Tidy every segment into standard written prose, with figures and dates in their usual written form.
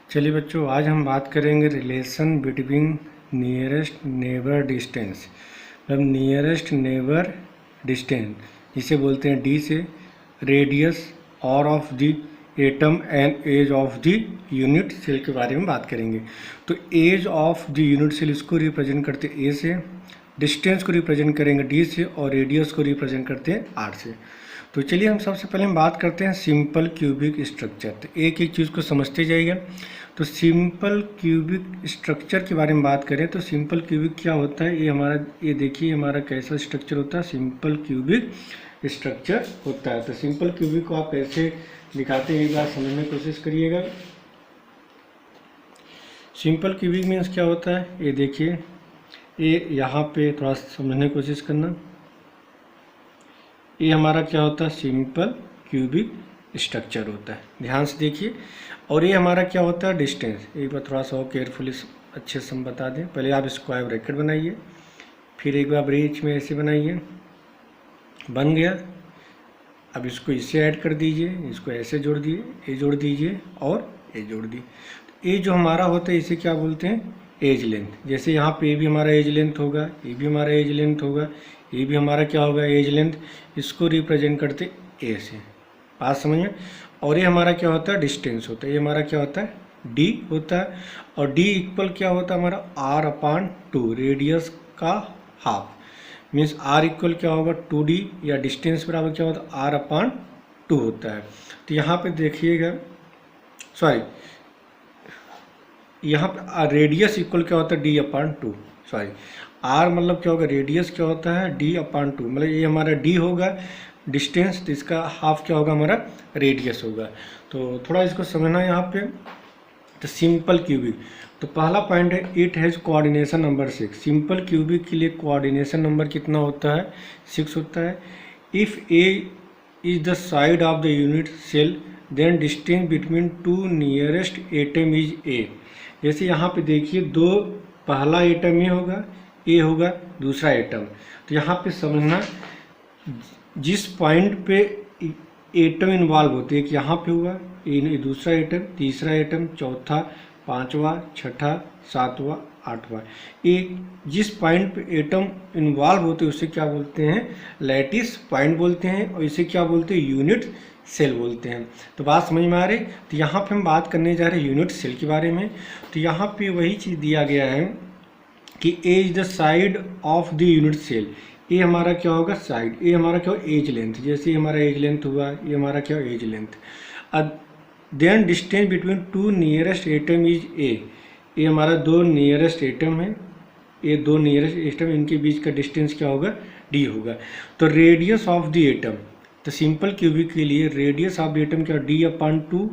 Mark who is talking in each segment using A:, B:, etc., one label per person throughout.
A: चलिए बच्चों, आज हम बात करेंगे relation between nearest neighbour distance. मतलब नियरेस्ट नेबर डिस्टेंस जिसे बोलते हैं डी से, रेडियस और of the atom and edge of the unit cell के बारे में बात करेंगे। तो edge of the unit cell इसको रिप्रेजेंट करते हैं ए से, डिस्टेंस को रिप्रेजेंट करेंगे डी से और रेडियस को रिप्रेजेंट करते हैं आर से। तो चलिए हम सबसे पहले हम बात करते हैं सिंपल क्यूबिक स्ट्रक्चर। तो एक एक चीज़ को समझते जाइएगा। तो सिंपल क्यूबिक स्ट्रक्चर के बारे में बात करें तो सिंपल क्यूबिक क्या होता है, ये देखिए हमारा कैसा स्ट्रक्चर होता है, सिंपल क्यूबिक स्ट्रक्चर होता है। तो सिंपल क्यूबिक को आप कैसे दिखाते हैं एक बार समझने की कोशिश करिएगा। सिंपल क्यूबिक मीन्स क्या होता है, ये देखिए, ये यहाँ पे थोड़ा समझने की कोशिश करना। ये हमारा क्या होता है, सिंपल क्यूबिक स्ट्रक्चर होता है, ध्यान से देखिए। और ये हमारा क्या होता है, डिस्टेंस। एक बार थोड़ा सा केयरफुली अच्छे से हम बता दें। पहले आप स्क्वायर ब्रैकेट बनाइए, फिर एक बार ब्रीच में ऐसे बनाइए, बन गया। अब इसको इससे ऐड कर दीजिए, इसको ऐसे जोड़ दिए, ये जोड़ दीजिए और ये जोड़ दिए। ये जो हमारा होता है इसे क्या बोलते हैं, एज लेंथ। जैसे यहाँ पे ये भी हमारा एज लेंथ होगा, ये भी हमारा एज लेंथ होगा, ये भी हमारा क्या होगा, एज लेंथ। इसको रिप्रेजेंट करते ए से, बात समझ में। और ये हमारा क्या होता है, डिस्टेंस होता है। ये हमारा क्या होता है, डी होता है। और डी इक्वल क्या होता है हमारा, r/2, रेडियस का हाफ। मीन्स r इक्वल क्या होगा, 2d, या डिस्टेंस बराबर क्या होता है, r/2 होता है। तो यहाँ पे देखिएगा, सॉरी, यहाँ पे रेडियस इक्वल क्या होता है, d/2। सॉरी, r मतलब क्या होगा, रेडियस क्या होता है, d/2। मतलब ये हमारा d होगा डिस्टेंस, तो इसका हाफ क्या होगा, हमारा रेडियस होगा। तो थोड़ा इसको समझना यहाँ पे। तो सिंपल क्यूबिक, तो पहला पॉइंट है, it has coordination number 6। Simple cubic के लिए कोऑर्डिनेशन नंबर कितना होता है, 6 होता है। If a is the side of the unit cell then distance between two nearest atom is a. जैसे यहाँ पे देखिए, दो, पहला एटम ये होगा, ए होगा दूसरा एटम। तो यहाँ पे समझना, जिस पॉइंट पे एटम इन्वॉल्व होते हैं, एक यहाँ पे हुआ, ये दूसरा एटम, तीसरा एटम, चौथा, पांचवा, छठा, सातवां, आठवां, एक जिस पॉइंट पे एटम इन्वॉल्व होते हैं उसे क्या बोलते हैं, लैटिस पॉइंट बोलते हैं। और इसे क्या बोलते हैं, यूनिट सेल बोलते हैं। तो बात समझ में आ रही। तो यहाँ पे हम बात करने जा रहे हैं यूनिट सेल के बारे में। तो यहाँ पे वही चीज़ दिया गया है कि A is the side of the unit cell. ये हमारा क्या होगा, साइड। ये हमारा क्या होगा, एज लेंथ। जैसे हमारा एज लेंथ हुआ, ये हमारा क्या edge length. Then distance between two nearest atom is a. ये हमारा दो नियरेस्ट एटम है, ये दो नियरेस्ट एटम, इनके बीच का डिस्टेंस क्या होगा, डी होगा। तो रेडियस ऑफ द एटम, तो सिंपल क्यूबिक के लिए रेडियस ऑफ द एटम क्या, d/2,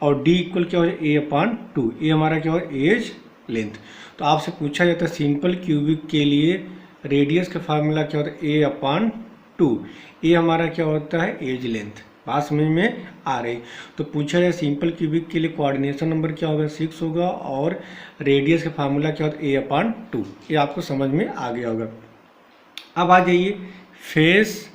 A: और d इक्वल क्या हो जाए, a/2। ये हमारा क्या होगा, एज लेंथ। तो आपसे पूछा जाता है सिंपल क्यूबिक के लिए रेडियस का फार्मूला क्या होता है, a/2। ये हमारा क्या होता है, एज लेंथ। बात समझ में आ रही। तो पूछा जाए सिंपल क्यूबिक के लिए कोऑर्डिनेशन नंबर क्या होगा, 6 होगा, और रेडियस का फार्मूला क्या होता है, a/2। ये आपको समझ में आ गया होगा। अब आ जाइए फेस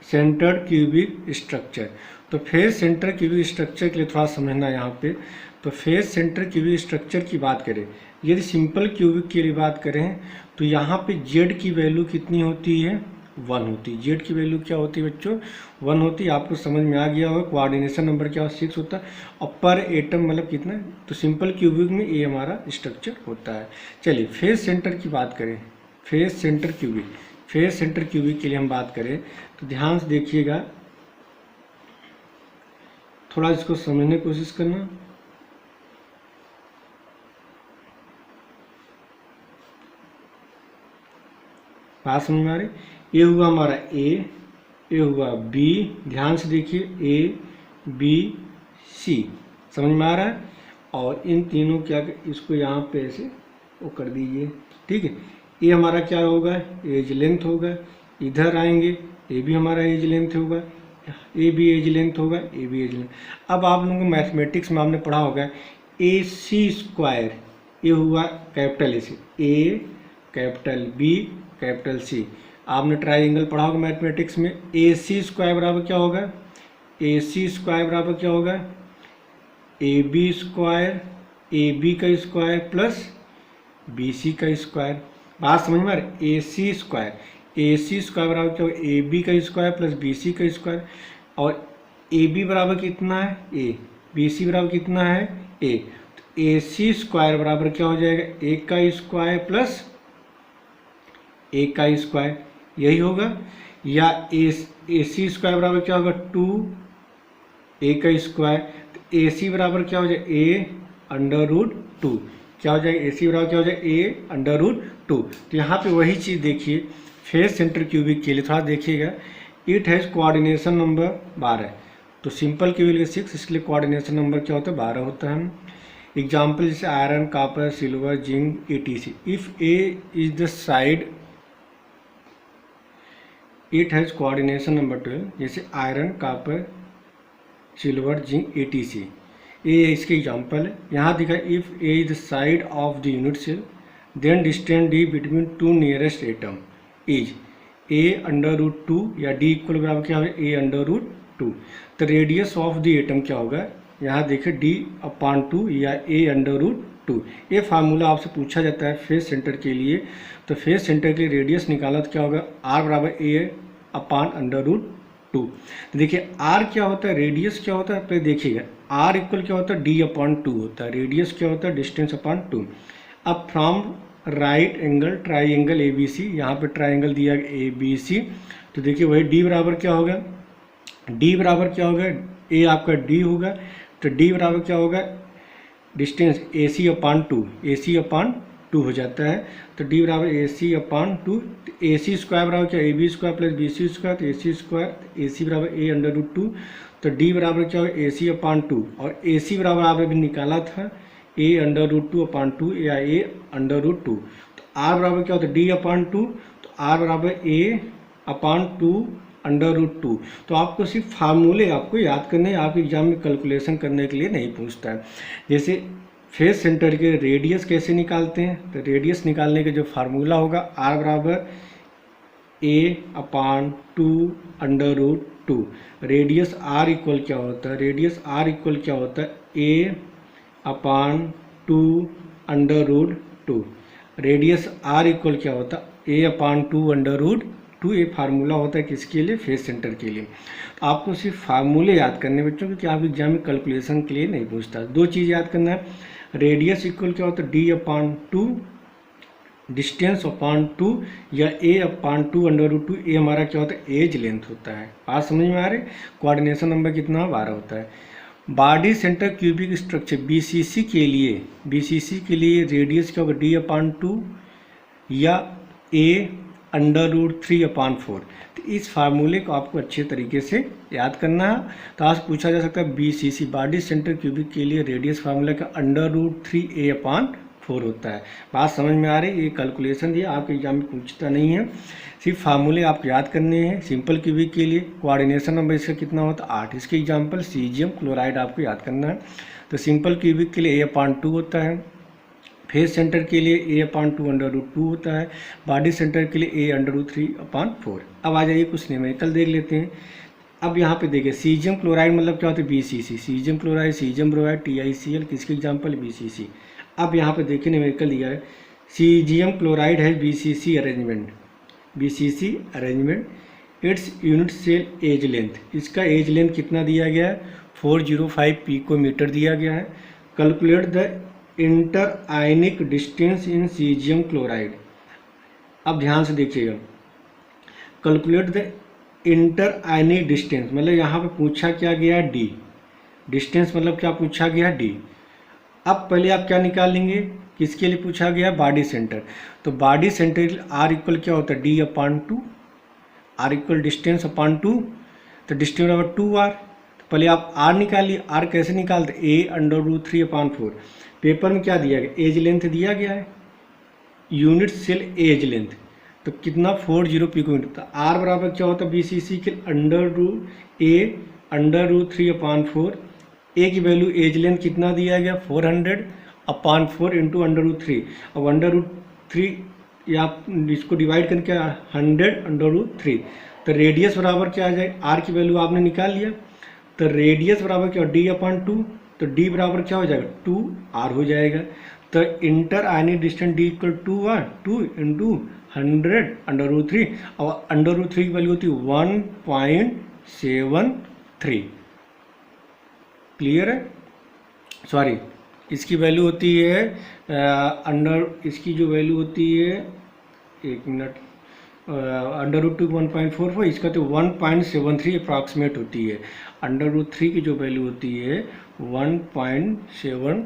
A: सेंटर्ड क्यूबिक स्ट्रक्चर। तो फेस सेंटर क्यूबिक स्ट्रक्चर के लिए थोड़ा समझना यहाँ पे। तो फेस सेंटर क्यूबिक स्ट्रक्चर की बात करें, यदि सिंपल क्यूबिक के लिए बात करें तो यहाँ पे जेड की वैल्यू कितनी होती है, 1 होती है। जेड की वैल्यू क्या होती है बच्चों, 1 होती है। आपको समझ में आ गया होगा। कोऑर्डिनेशन नंबर क्या, 6 होता है। और पर एटम मतलब कितना, तो सिंपल क्यूबिक में ये हमारा स्ट्रक्चर होता है। चलिए फेस सेंटर की बात करें, face centre cubic, face centre cubic के लिए हम बात करें तो ध्यान से देखिएगा, थोड़ा इसको समझने की कोशिश करना। बात समझ में आ रही। ये हुआ हमारा ए, ये हुआ बी, ध्यान से देखिए, ए बी सी, समझ में आ रहा है। और इन तीनों क्या, इसको यहाँ पे ऐसे वो कर दीजिए, ठीक है। ये हमारा क्या होगा, एज लेंथ होगा। इधर आएंगे, ये भी हमारा एज लेंथ होगा, ए भी एज लेंथ होगा, ए भी एज लेंथ। अब आप लोगों को मैथमेटिक्स में आपने पढ़ा होगा AC², ये हुआ capital A, capital B, capital C. आपने ट्राइंगल पढ़ा होगा मैथमेटिक्स में। AC² बराबर क्या होगा, AC² बराबर क्या होगा, A B square A B का स्क्वायर प्लस बी सी का स्क्वायर। बात समझ में आ रही? ए सी स्क्वायर बराबर क्या होगा? ए बी का स्क्वायर प्लस बी सी का स्क्वायर। और ए बी बराबर कितना है? ए। बी सी बराबर कितना है? ए। तो ए सी स्क्वायर बराबर क्या हो जाएगा? ए का स्क्वायर प्लस ए का स्क्वायर, यही होगा। या ए सी स्क्वायर बराबर क्या होगा? 2 ए का स्क्वायर। तो ए सी बराबर क्या हो जाएगा? A under root 2। क्या हो जाएगा? ए सी बराबर क्या हो जाएगा? A under root 2। तो यहाँ पे वही चीज़ देखिए, फेस सेंटर क्यूबिक के लिए थोड़ा देखिएगा। इट हैज़ कोऑर्डिनेशन नंबर 12, तो सिंपल क्यूबिक 6, इसलिए कोऑर्डिनेशन नंबर क्या होता है? 12 होता है। एग्जाम्पल जैसे iron, copper, silver, zinc, ETC। If a is the side, it has coordination number 12, जैसे iron, copper, silver, zinc, ETC। ये इसके एग्जाम्पल है। यहाँ दिखा if a is the side of the unit cell, then distance d between 2 nearest atom is a under root 2, या d equal बराबर क्या होगा? A under root 2। तो रेडियस ऑफ द एटम क्या होगा? यहाँ देखिए D/2 या ए अंडर रूट 2। ये फार्मूला आपसे पूछा जाता है फेस सेंटर के लिए। तो फेस सेंटर के लिए रेडियस निकाला तो क्या होगा? R बराबर A/अंडर रूट 2। तो देखिए R क्या होता है, रेडियस क्या होता है, पहले देखिएगा। R इक्वल क्या होता है? D/2 होता है। रेडियस क्या होता है? Distance upon 2। अब from right angle triangle ABC, यहाँ पे ट्राइंगल दिया गया ABC, तो देखिए वही D बराबर क्या होगा? D बराबर क्या होगा? A आपका D होगा, तो D बराबर क्या होगा? डिस्टेंस AC/2, AC/2 हो जाता है। तो D बराबर AC/2। AC स्क्वायर बराबर क्या? AB square plus BC square, तो AC स्क्वायर, AC बराबर A अंडर रूट 2। तो D बराबर क्या होगा? AC/2। और AC बराबर आपने भी निकाला था A अंडर रूट 2/2 या A अंडर रूट 2। तो R बराबर क्या होता है? D/2। तो R बराबर A/2 अंडर रूट 2। तो आपको सिर्फ फार्मूले आपको याद करने हैं, आपके एग्जाम में कैलकुलेशन करने के लिए नहीं पूछता है। जैसे फेस सेंटर के रेडियस कैसे निकालते हैं, तो रेडियस निकालने का जो फार्मूला होगा R बराबर A/2 under root 2। Radius R equal क्या होता है? रेडियस R इक्वल क्या होता है? A/2 under root 2। Radius R equal क्या होता है? A/2 under root 2। ये फार्मूला होता है किसके लिए? फेस सेंटर के लिए। तो आपको सिर्फ फार्मूले याद करने बच्चों, क्योंकि आप एग्जाम में कैलकुलेशन के लिए नहीं पूछता। दो चीज़ याद करना है, रेडियस इक्वल क्या होता है? D/2, डिस्टेंस अपॉन 2, या A/2 अंडर रूट 2। ए हमारा क्या होता है? एज लेंथ होता है। बात समझ में आ रही? कोऑर्डिनेशन नंबर कितना? 12 होता है। Body centre cubic structure BCC के लिए रेडियस क्या होगा? D/2 या A अंडर रूट 3/4। तो इस फार्मूले को आपको अच्छे तरीके से याद करना है। तो आज पूछा जा सकता है BCC बॉडी सेंटर क्यूबिक के लिए रेडियस फार्मूला का अंडर रूट 3A/4 होता है। बात समझ में आ रही? ये कैलकुलेशन दिया, आपके एग्जाम में पूछता नहीं है, सिर्फ फार्मूले आपको याद करने हैं। सिंपल क्यूबिक के लिए कोऑर्डिनेशन नंबर इसका कितना होता है? 8। इसके एग्जाम्पल सीजियम क्लोराइड आपको याद करना है। तो सिंपल क्यूबिक के लिए A/2 होता है। फेस सेंटर के लिए A/2 अंडर रूट 2 होता है। बॉडी सेंटर के लिए A अंडर रूट 3/4। अब आ जाइए कुछ न्यूमेरिकल देख लेते हैं। अब यहाँ पे देखिए सीजियम क्लोराइड मतलब क्या होता है? BCC। Caesium chloride, caesium bromide, TiCl, किसके एग्जाम्पल? BCC। अब यहाँ पे देखिए न्यूमेरिकल दिया है, सीजियम क्लोराइड है BCC arrangement, its unit cell edge length. इसका एज लेंथ कितना दिया गया है? 405 पिकोमीटर दिया गया है। Calculate the inter ionic distance in caesium chloride. अब ध्यान से देखिएगा, calculate the inter ionic distance मतलब यहाँ पे पूछा क्या गया? D। डिस्टेंस मतलब क्या पूछा गया? D। अब पहले आप क्या निकाल लेंगे? किसके लिए पूछा गया? Body centre. तो बॉडी सेंटर R इक्वल क्या होता है? D/2। R equal distance upon 2, तो डिस्टेंस बराबर 2R। तो पहले आप R निकालिए। R कैसे निकालते? A under root 3/4। पेपर में क्या दिया गया? एज लेंथ दिया गया है, यूनिट सेल एज लेंथ, तो कितना? 40 पिकोमीटर। तो R बराबर क्या होता है? BCC के A अंडर रूट 3/4। A की वैल्यू एज लेंथ कितना दिया गया? 400/4 इंटू अंडर रूट 3। अब अंडर रूट 3 या आप इसको डिवाइड करके 100/3। तो रेडियस बराबर क्या आ जाए? R की वैल्यू आपने निकाल लिया, तो रेडियस बराबर क्या? D/2 तो डी बराबर क्या हो जाएगा 2r हो जाएगा। तो inter ionic distance D equal 2r, 2 into 100√3 और √3 की वैल्यू होती है 1.73। क्लियर है? सॉरी, इसकी वैल्यू होती है इसकी जो वैल्यू होती है, एक मिनट, √2 1.44, इसका तो 1.73 अप्रॉक्सीमेट होती है। √3 की जो वैल्यू होती है 1.7,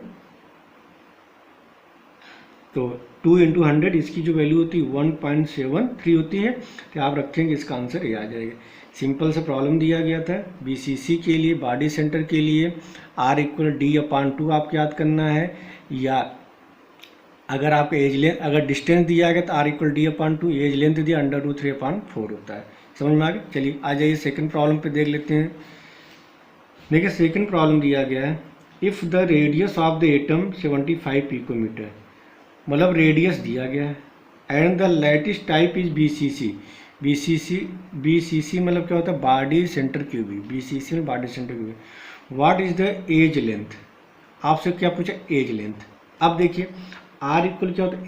A: तो 2 इंटू 100, इसकी जो वैल्यू होती है 1.73 होती है। तो आप रखेंगे, इसका आंसर ये आ जाएगा। सिंपल सा प्रॉब्लम दिया गया था बीसीसी के लिए, बॉडी सेंटर के लिए। R इक्वल D/2 आपको याद करना है, या अगर आपको एज लेंथ, अगर डिस्टेंस दिया गया तो R equal D/2, as length दिया √3/4 होता है। समझ में आ गया? चलिए आ जाइए सेकंड प्रॉब्लम पे देख लेते हैं। देखिए सेकंड प्रॉब्लम दिया गया है, if the radius of the atom 75 picometre, मतलब रेडियस दिया गया है, and the lattice type is BCC। BCC मतलब क्या होता है? Body centre cubic. BCC में body centre cubic. What is the edge length? आपसे क्या पूछा? Edge length. अब देखिए R इक्वल क्या होता है?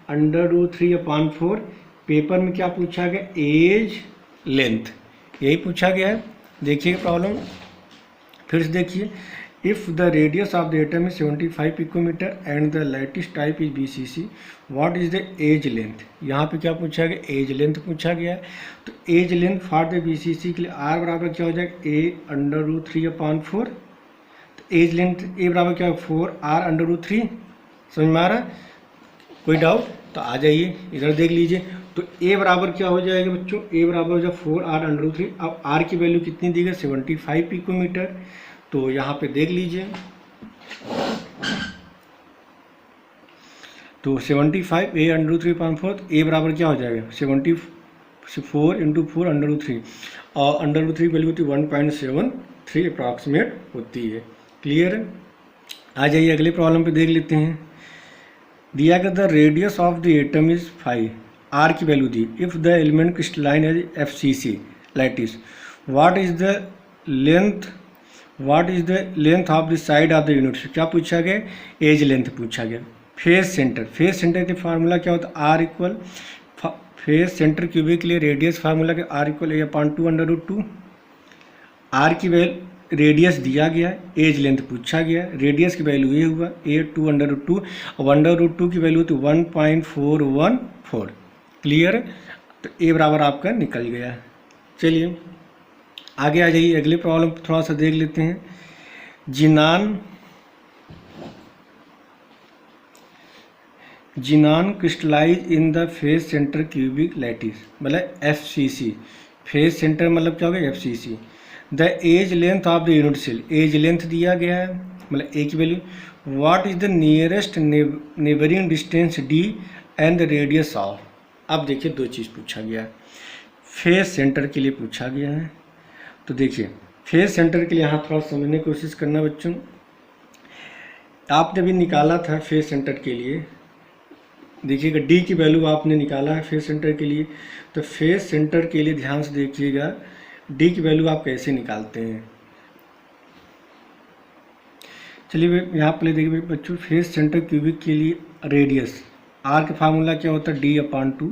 A: A√3/4। पेपर में क्या पूछा गया? एज लेंथ, यही पूछा गया है। देखिए प्रॉब्लम फिर से देखिए, if the radius of the atom is 75 picometre and the lattice type is BCC, what is the edge length? यहाँ पे क्या पूछा गया? एज लेंथ पूछा गया है। तो edge length for the BCC के लिए R बराबर क्या हो जाएगा? A√3/4। तो एज लेंथ A बराबर क्या है? 4R√3। समझ में आ रहा है? कोई डाउट? तो आ जाइए इधर देख लीजिए। तो A बराबर क्या हो जाएगा बच्चों? A बराबर हो जाएगा 4R√3। अब R की वैल्यू कितनी दी गई? 75 पिकोमीटर। तो यहाँ पे देख लीजिए, तो 75 A√3/4, A बराबर क्या हो जाएगा? 74 इंटू 4 √3, और √3 वैल्यू होती है 1.73 अप्रॉक्सीमेट होती है। क्लियर है? आ जाइए अगले प्रॉब्लम पे देख लेते हैं। दिया गया the radius of the atom is 5, R की वैल्यू दी। If the element crystalline as FCC लैटिस, what is the length of the side of the unit? क्या पूछा गया? एज लेंथ पूछा गया। फेस सेंटर के फार्मूला क्या होता है? R equal, face centre cubic के लिए रेडियस फार्मूला के R इक्वल A/2 R की वैल्यू, रेडियस दिया गया, एज लेंथ पूछा गया, रेडियस की वैल्यू ये हुआ A2√2, और 1√2 की वैल्यू थी 1.414। क्लियर? तो A बराबर आपका निकल गया। चलिए आगे आ जाइए, अगले प्रॉब्लम थोड़ा सा देख लेते हैं। Xenon crystallise in the face centre cubic lattice, मतलब FCC। फेस सेंटर मतलब क्या होगा? FCC। The edge length of the unit cell, edge length दिया गया है, मतलब A की value. What is the nearest neighbouring distance D and the radius of. अब देखिए दो चीज़ पूछा गया है, फेस सेंटर के लिए पूछा गया है। तो देखिए फेस सेंटर के लिए यहाँ थोड़ा समझने की कोशिश करना बच्चों। आपने भी निकाला था फेस सेंटर के लिए, देखिएगा D की वैल्यू आपने निकाला है फेस सेंटर के लिए। तो फेस सेंटर के लिए ध्यान से देखिएगा D की वैल्यू आप कैसे निकालते हैं। चलिए यहाँ पर देखिए बच्चों, फेस सेंटर क्यूबिक के लिए रेडियस R का फार्मूला क्या होता है? D/2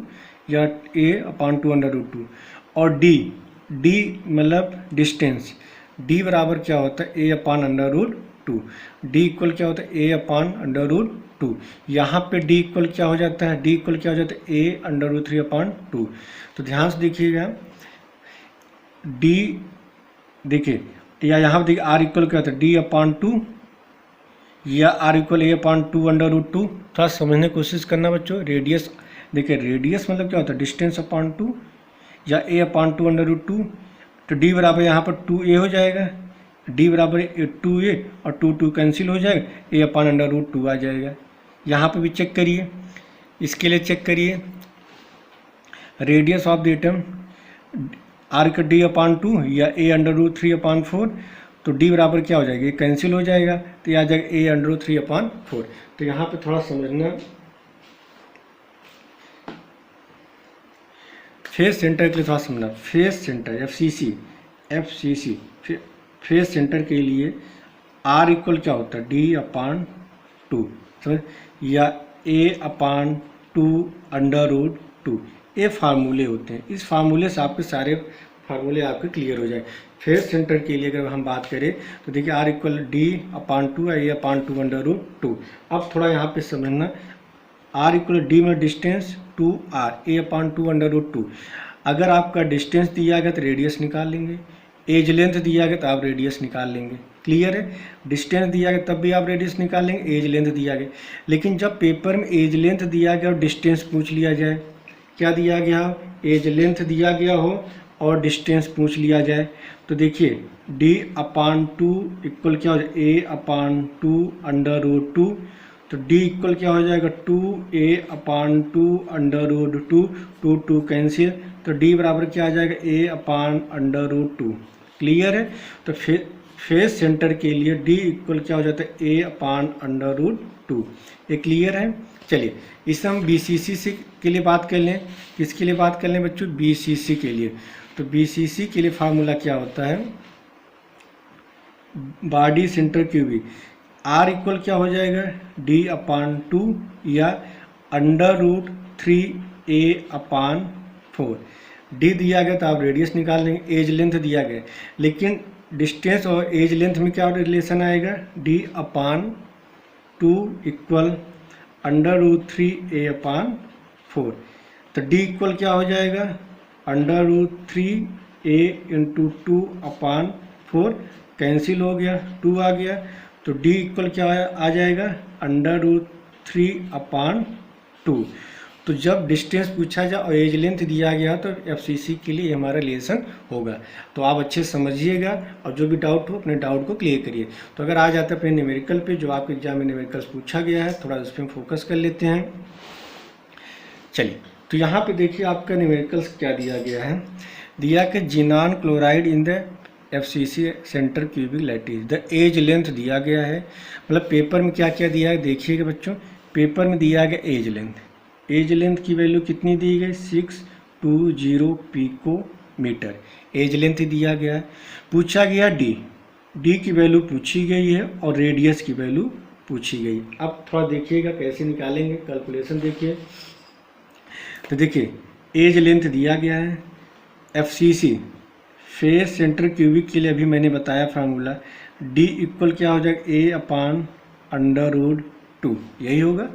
A: या A/2√2, और D मतलब डिस्टेंस, D बराबर क्या होता है? A/√2। D इक्वल क्या होता है? A/√2। यहाँ पे D इक्वल क्या हो जाता है? D इक्वल क्या हो जाता है? A√3/2। तो ध्यान से देखिएगा, D देखिए, या यहाँ पर देखिए R इक्वल क्या होता है? D/2 या R इक्वल A/2√2। थोड़ा समझने की कोशिश करना बच्चों। रेडियस देखिए, रेडियस मतलब क्या होता है? डिस्टेंस/2 या A/2√2। तो D बराबर यहाँ पर 2A हो जाएगा, D बराबर 2A और 2 कैंसिल हो जाएगा, A/√2 आ जाएगा। यहाँ पे भी चेक करिए, इसके लिए चेक करिए, radius of the atom R का D/2 या A√3/4। तो D बराबर क्या हो जाएगा? ये कैंसिल हो जाएगा, तो ये आ जाएगा A√3/4। तो यहाँ पे थोड़ा समझना, फेस सेंटर के लिए थोड़ा समझना। Face centre FCC face centre के लिए आर इक्वल क्या होता है डी अपान टू, समझ, या A upon two under root two, ये फार्मूले होते हैं। इस फार्मूले से आपके सारे फार्मूले आपके क्लियर हो जाए। फेस सेंटर के लिए अगर हम बात करें तो देखिए R equal D upon two या A upon two under root two. अब थोड़ा यहाँ पे समझना, आर इक्वल डी में distance two R, A upon two under root two. अगर आपका डिस्टेंस दिया गया तो रेडियस निकाल लेंगे, एज लेंथ दिया गया तो आप रेडियस निकाल लेंगे। क्लियर है, डिस्टेंस दिया गया तब भी आप रेडियस निकाल लेंगे, एज लेंथ दिया गया। लेकिन जब पेपर में एज लेंथ दिया गया और डिस्टेंस पूछ लिया जाए, क्या दिया गया हो, एज लेंथ दिया गया हो और डिस्टेंस पूछ लिया जाए, तो देखिए डी अपान टू इक्वल क्या हो जाए A upon two under root two, तो डी इक्वल क्या हो जाएगा two A upon two under root two, two two cancel, तो डी बराबर क्या आ जाएगा A upon under root two. Clear है, तो फेस सेंटर के लिए डी इक्वल क्या हो जाता है A upon under root two. ये क्लियर है। चलिए इसे हम बीसीसी से के लिए बात कर लें। किसके लिए बात कर लें बच्चों, बीसीसी के लिए। तो बीसीसी के लिए फार्मूला क्या होता है, body centre cubic, r equal क्या हो जाएगा डी अपान टू या अंडर रूट थ्री ए अपान फोर। डी दिया गया तो आप रेडियस निकाल लेंगे, एज लेंथ दिया गया, लेकिन डिस्टेंस और एज लेंथ में क्या रिलेशन आएगा, D upon two equal under root three ए अपान फोर। तो डी इक्वल क्या हो जाएगा under root three A into two upon four, cancel हो गया, टू आ गया, तो डी इक्वल क्या आ जाएगा under root three upon two. तो जब डिस्टेंस पूछा जाए और एज लेंथ दिया गया तो एफसीसी के लिए हमारा रिलेशन होगा। तो आप अच्छे समझिएगा और जो भी डाउट हो अपने डाउट को क्लियर करिए। तो अगर आ जाता है अपने न्यूमेरिकल पे, जो आपके एग्जाम में न्यूमेरिकल्स पूछा गया है, थोड़ा उस पर फोकस कर लेते हैं। चलिए तो यहाँ पे देखिए आपका न्यूमेरिकल्स क्या दिया गया है, दिया कि xenon chloride in the FCC centre cubic lattice, the edge length दिया गया है। मतलब पेपर में क्या क्या दिया है देखिएगा बच्चों, पेपर में दिया गया एज लेंथ, एज लेंथ की वैल्यू कितनी दी गई 620 पिकोमीटर, एज लेंथ दिया गया है। पूछा गया डी, डी की वैल्यू पूछी गई है और रेडियस की वैल्यू पूछी गई। अब थोड़ा देखिएगा कैसे निकालेंगे, कैलकुलेशन देखिए। तो देखिए एज लेंथ दिया गया है, एफसीसी फेस सेंटर क्यूबिक के लिए अभी मैंने बताया फार्मूला, डी इक्वल क्या हो जाएगा A upon under root to, यही होगा।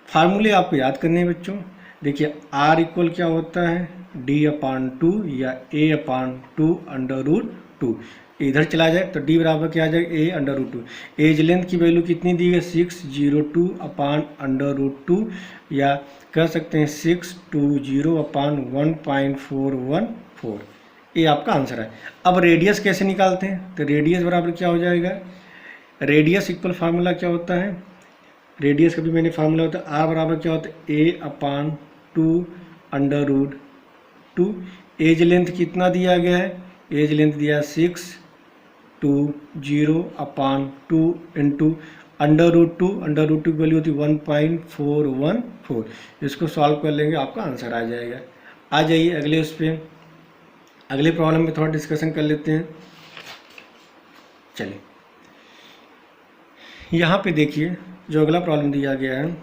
A: फार्मूले आपको याद करने हैं बच्चों। देखिए आर इक्वल क्या होता है डी अपान टू या A upon two under root two, इधर चला जाए तो डी बराबर क्या आ जाएगा A under root two. Edge length की वैल्यू कितनी दी है 602 अपान अंडर रूट टू, या कह सकते हैं 620 अपान 1.414, ये आपका आंसर है। अब रेडियस कैसे निकालते हैं, तो रेडियस बराबर क्या हो जाएगा, रेडियस इक्वल फार्मूला क्या होता है, रेडियस का भी मैंने फार्मूला होता है आर बराबर क्या होता है A upon two under root two. Edge length कितना दिया गया है, एज लेंथ दिया 620 upon two into under root two, under root two की वैल्यू होती है 1.414। इसको सॉल्व कर लेंगे आपका आंसर आ जाएगा। आ जाइए अगले उस पर, अगले प्रॉब्लम में थोड़ा डिस्कशन कर लेते हैं। चलिए यहाँ पे देखिए जो अगला प्रॉब्लम दिया गया है,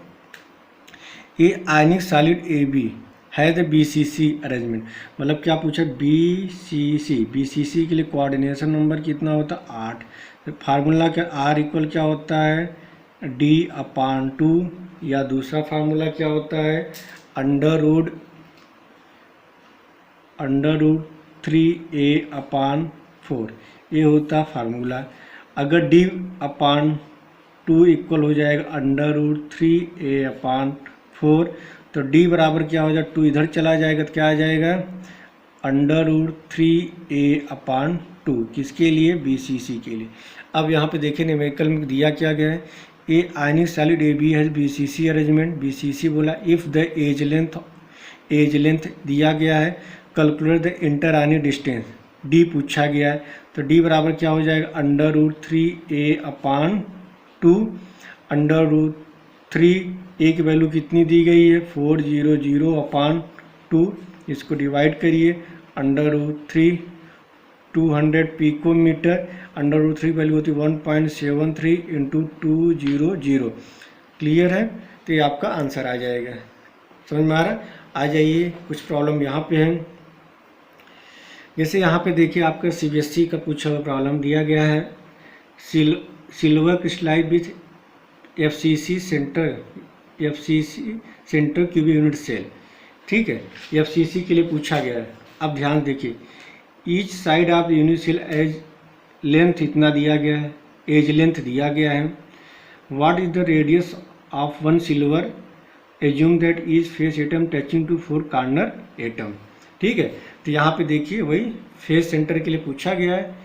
A: a ionic solid A B है द बीसीसी अरेंजमेंट। मतलब क्या पूछा, बीसीसी, बीसीसी के लिए कोऑर्डिनेशन नंबर कितना होता है 8। तो फार्मूला क्या, आर इक्वल क्या होता है डी अपान टू, या दूसरा फार्मूला क्या होता है अंडर रूट थ्री ए अपान फोर, ये होता फार्मूला। अगर डी अपान टू इक्वल हो जाएगा अंडर रूट थ्री ए अपान फोर, तो डी बराबर क्या हो जाएगा, टू इधर चला जाएगा तो क्या आ जाएगा under root three A upon to, किसके लिए बीसीसी के लिए। अब यहाँ पे देखें न्यूमेरिकल में दिया क्या गया है, a ionic solid A B has BCC arrangement, BCC बोला इफ़ द एज लेंथ दिया गया है, calculate the inter ionic distance, D पूछा गया है, तो डी बराबर क्या हो जाएगा under root three A upon two, under root three A की वैल्यू कितनी दी गई है 400 अपान टू, इसको डिवाइड करिए under root three 200 picometre, √3 value होती है 1.73 × 200। क्लियर है? तो ये आपका आंसर आ जाएगा। समझ में आ रहा? आ जाइए, कुछ प्रॉब्लम यहाँ पे है। जैसे यहाँ पे देखिए आपका CBSE का पूछा हुआ प्रॉब्लम दिया गया है। Silver crystallise with FCC centre cubic unit cell. ठीक है, FCC के लिए पूछा गया है। अब ध्यान देखिए, each side of unit cell edge length इतना दिया गया है, एज लेंथ दिया गया है। What is the radius of one silver, assume that each face atom touching to 4 corner atom. ठीक है, तो यहाँ पे देखिए वही फेस सेंटर के लिए पूछा गया है।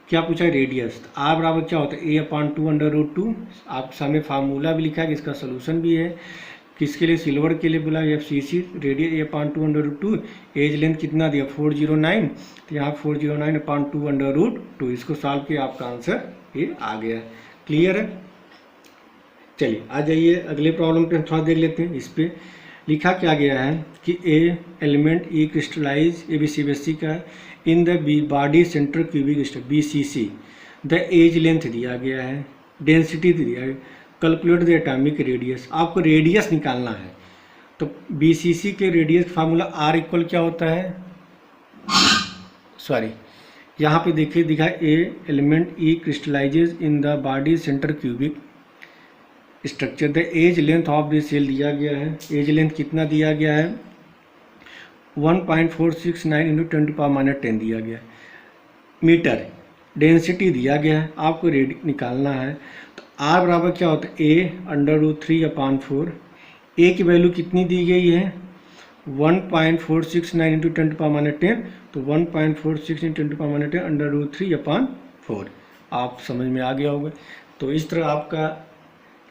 A: क्या पूछा है? रेडियस। R बराबर क्या होता है? A/2 आप सामने फार्मूला भी लिखा है, इसका सोल्यूशन भी है। किसके लिए? सिल्वर के लिए बोला FCC, radius A/2 as length कितना दिया? 409। तो यहाँ 409/2 इसको सॉल्व किया, आपका आंसर ये आ गया। क्लियर है? चलिए आ जाइए अगले प्रॉब्लम पे थोड़ा देख लेते हैं। इस पे लिखा क्या गया है कि एलिमेंट ई क्रिस्टलाइज, ये भी CBSE का है, in the body centre cubic crystal BCC। The edge length दिया गया है, डेंसिटी दिया है, कैलकुलेट द एटॉमिक रेडियस। आपको रेडियस निकालना है। तो BCC के रेडियस फार्मूला R इक्वल क्या होता है? सॉरी, यहाँ पे देखिए दिखा a element E crystallises in the body centre cubic structure. The edge length of the cell दिया गया है। एज लेंथ कितना दिया गया है? 1.469 × 10⁻10 दिया गया मीटर। डेंसिटी दिया गया है, आपको निकालना है। तो R बराबर क्या होता है? A/√3/4। ए की वैल्यू कितनी दी गई है? 1.469 × 10⁻10। तो 1.46 × 10⁻10 √3/4। आप समझ में आ गया होगा। तो इस तरह आपका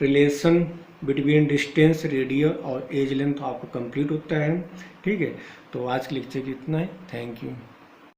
A: रिलेशन बिटवीन डिस्टेंस, रेडियस और एज लेंथ आपको कंप्लीट होता है। ठीक है, तो आज के लेक्चर की इतना है। Thank you.